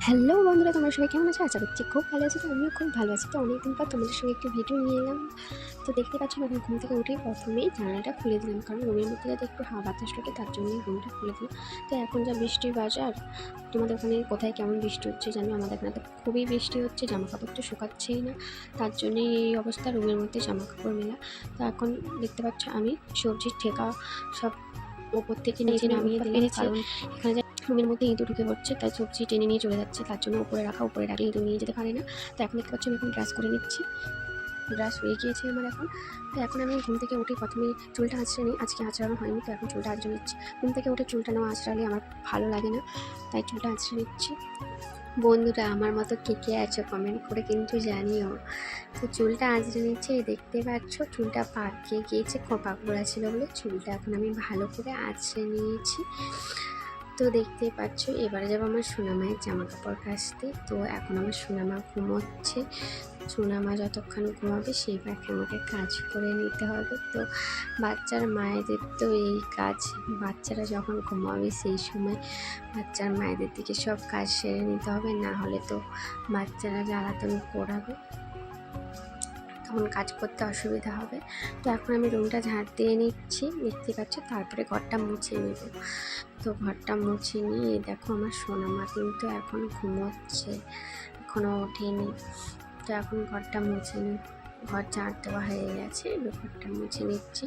Hello বন্ধুরা, তোমরা সবাই কেমন আছো? আশা করছি খুব ভালো আছো। তো আমিও খুব ভালো আছি। তো অনেকদিন পর তোমাদের সঙ্গে একটু ভিডিও নিয়ে এলাম। তো দেখতে পাচ্ছ আমি এখন ঘুম থেকে উঠেই প্রথমেই জানালাটা খুলে দিলাম, কারণ রুমের মধ্যে যাতে একটু হাওয়া বাতাস ঢোকে, তার জন্যই রুমটা খুলে দিলাম। তো এখন যা বৃষ্টির বাজার, তোমাদের ওখানে কোথায় কেমন বৃষ্টি হচ্ছে জানি, আমাদের এখানে তো খুবই বৃষ্টি হচ্ছে, জামা কাপড় তো শুকাচ্ছেই না, তার জন্যই এই অবস্থা, রুমের মধ্যে জামা কাপড় মেলা। তো এখন দেখতে পাচ্ছ আমি সবজির ঠেকা সব ওপর থেকে নিচে নামিয়ে দিলাম, কারণ এখানে রুমের মধ্যে ইঁদুর ঢুকে পড়ছে, তাই সবজি টেনে নিয়ে চলে যাচ্ছে, তার জন্য উপরে রাখলে ইঁদুর নিয়ে যেতে পারে না। তো এখন দেখতে পাচ্ছি আমি এখন ব্রাশ করে নিচ্ছি, ব্রাশ হয়ে গিয়েছে আমার এখন। তো এখন আমি ঘুম থেকে উঠে প্রথমে চুলটা আঁচড়ে নিই, আজকে আঁচড়ানো হয়নি, তো এখন চুলটা আঁচড়ে নিচ্ছি। ঘুম থেকে উঠে চুলটা নেওয়া আঁচড়ালে আমার ভালো লাগে না, তাই চুলটা আঁচড়ে নিচ্ছি। বন্ধুরা আমার মতো কে কে আছো কমেন্ট করে কিন্তু জানিও। তো চুলটা আঁচড়ে নিচ্ছে, দেখতে পাচ্ছ চুলটা পাকিয়ে গিয়েছে, খোপা খোলা ছিল বলে চুলটা এখন আমি ভালো করে আঁচড়ে নিয়েছি। তো দেখতেই পাচ্ছ এবারে যাবো আমার সোনামায়ের জামা কাপড় কাচতে। তো এখন আমার সোনামা ঘুমোচ্ছে, সোনামা যতক্ষণ ঘুমাবে সেই ফাঁকে আমাকে কাজ করে নিতে হবে। তো বাচ্চার মায়েদের তো এই কাজ, বাচ্চারা যখন ঘুমাবে সেই সময় বাচ্চার মায়েদের দিকে সব কাজ সেরে নিতে হবে, না হলে তো বাচ্চারা জ্বালাতন করাবে, তখন কাজ করতে অসুবিধা হবে। তো এখন আমি রুমটা ঝাড় দিয়ে নিচ্ছি, দেখতে পাচ্ছি, তারপরে ঘরটা মুছে নেব। তো ঘরটা মুছে নিয়ে দেখো আমার সোনামা কিন্তু এখন ঘুমোচ্ছে, এখনও ওঠেনি। তো এখন ঘরটা মুছে নিই, ঘর ঝাড় দেওয়া হয়ে গেছে, ঘরটা মুছে নিচ্ছি।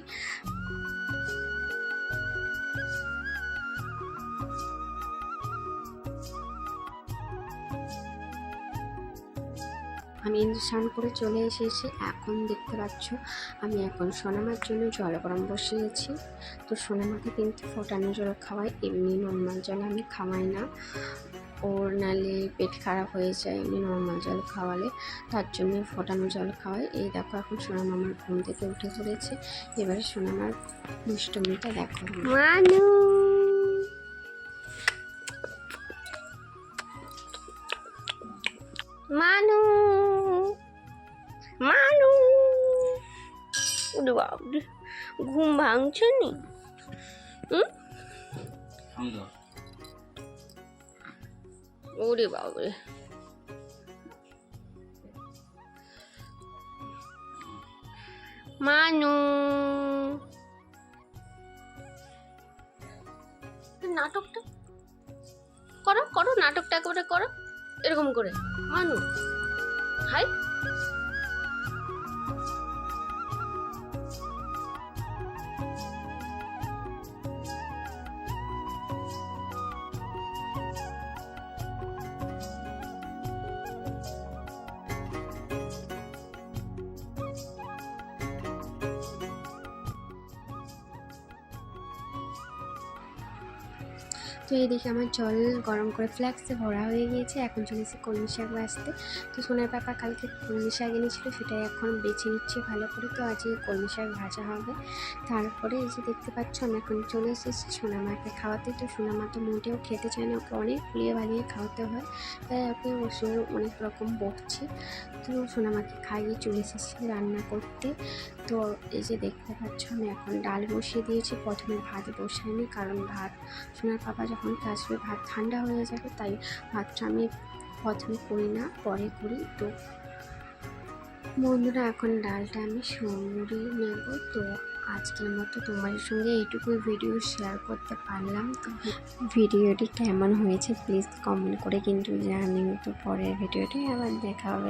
আমি স্নান করে চলে এসেছি, এখন দেখতে পাচ্ছ আমি এখন সোনামার জন্য জল গরম বসিয়েছি। তো সোনামাকে কিন্তু ফোটানো জল খাওয়াই, এমনি নর্মাল জল আমি খাওয়াই না, ওর নালে পেট খারাপ হয়ে যায় এমনি নর্মাল জল খাওয়ালে, তার জন্য ফোটানো জল খাওয়াই। এই দেখো এখন সোনামা আমার ঘুম থেকে উঠে পড়েছে, এবারে সোনামার দুষ্টমিটা দেখো। মানু মানু মানু, ঘুম ভাঙছে নি? ওরে বাবরে, মানু নাটকটা করো করো, নাটকটা একেবারে করো এরকম করে। মানু হাই, তো এইদিকে আমার জল গরম করে ফ্ল্যাক্সে ভরা হয়ে গিয়েছে, এখন চলে এসেছে কলমি শাক বাছতে। তো সোনার পাপা কালকে কলমি শাক এনেছিল, সেটা এখন বেছে নিচ্ছি ভালো করে। তো আজকে কলমি শাক ভাজা হবে। তারপরে এই যে দেখতে পাচ্ছ আমি এখন চলে এসেছি সোনামাকে খাওয়াতে। তো সোনামা তো মোটেও খেতে চায় না, ওকে অনেক ফুলিয়ে বালিয়ে খাওয়াতে হয়, তাই ওকে ওর সঙ্গে অনেক রকম বকছি। তো সোনামাকে খাইয়ে চলে এসেছি রান্না করতে। তো এই যে দেখতে পাচ্ছ আমি এখন ডাল বসিয়ে দিয়েছি, প্রথমে ভাত বসাইনি, কারণ ভাত সোনার পাপা যখন আসবে ভাত ঠান্ডা হয়ে যাবে, তাই ভাতটা আমি প্রথমে করি না, পরে করি। তো বন্ধুরা এখন ডালটা আমি সরিয়ে নেব। তো আজকের মতো তোমাদের সঙ্গে এইটুকুই ভিডিও শেয়ার করতে পারলাম। তো ভিডিওটি কেমন হয়েছে প্লিজ কমেন্ট করে কিন্তু জানিও। তো পরের ভিডিওটি আবার দেখা হবে।